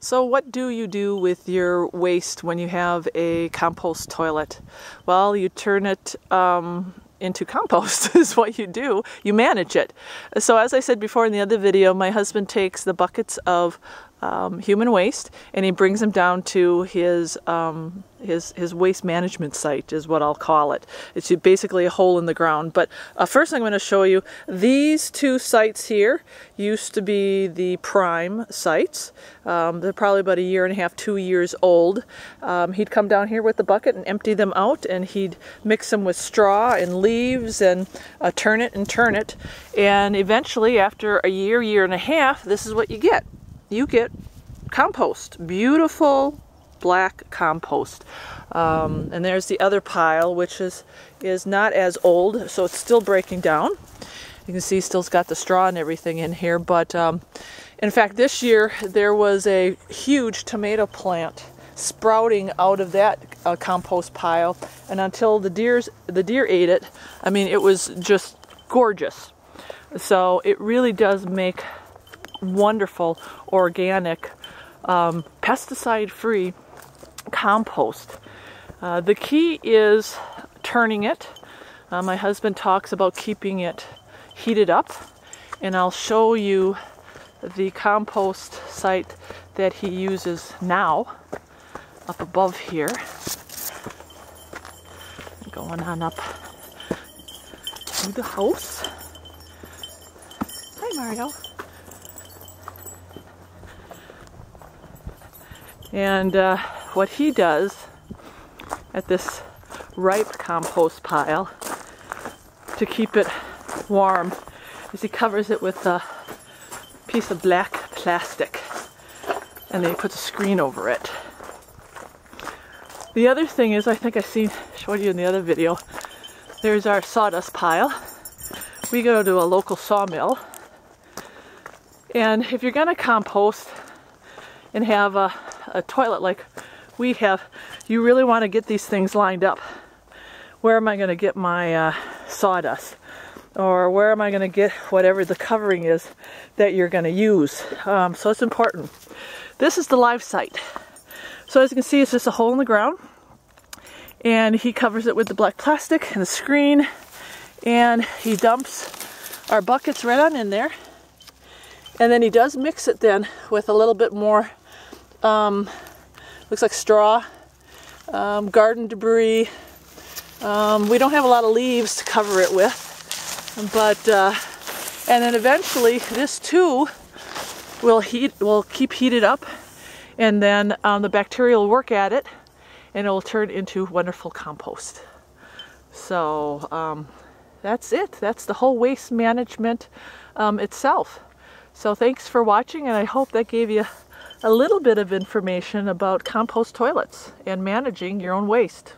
So what do you do with your waste when you have a compost toilet? Well, you turn it into compost is what you do. You manage it. So as I said before in the other video, my husband takes the buckets of human waste and he brings them down to his waste management site is what I'll call it. It's basically a hole in the ground. But first I'm going to show you these two sites here used to be the prime sites. They're probably about 1.5 years, 2 years old. He'd come down here with the bucket and empty them out, and he'd mix them with straw and leaves and turn it and turn it. And eventually after 1 year, 1.5 years, this is what you get. You get compost, beautiful black compost. And there's the other pile, which is not as old, so it's still breaking down. You can see still's got the straw and everything in here, but in fact this year there was a huge tomato plant sprouting out of that compost pile, and until the deer ate it, I mean, it was just gorgeous. So it really does make wonderful organic pesticide-free compost. The key is turning it. My husband talks about keeping it heated up, and I'll show you the compost site that he uses now up above here. Going on up to the house. Hi, Mario. And what he does at this ripe compost pile to keep it warm is he covers it with a piece of black plastic, and then he puts a screen over it. The other thing is, I think I showed you in the other video, there's our sawdust pile. We go to a local sawmill, and if you're going to compost and have a toilet like we have, you really want to get these things lined up. Where am I going to get my sawdust? Or where am I going to get whatever the covering is that you're going to use? So it's important. This is the live site. So as you can see, it's just a hole in the ground, and he covers it with the black plastic and the screen, and he dumps our buckets right on in there, and then he does mix it then with a little bit more looks like straw, garden debris. We don't have a lot of leaves to cover it with, but and then eventually this too will keep heated up, and then the bacteria will work at it, and it will turn into wonderful compost. So that's it. That's the whole waste management itself. So thanks for watching, and I hope that gave you a little bit of information about compost toilets and managing your own waste.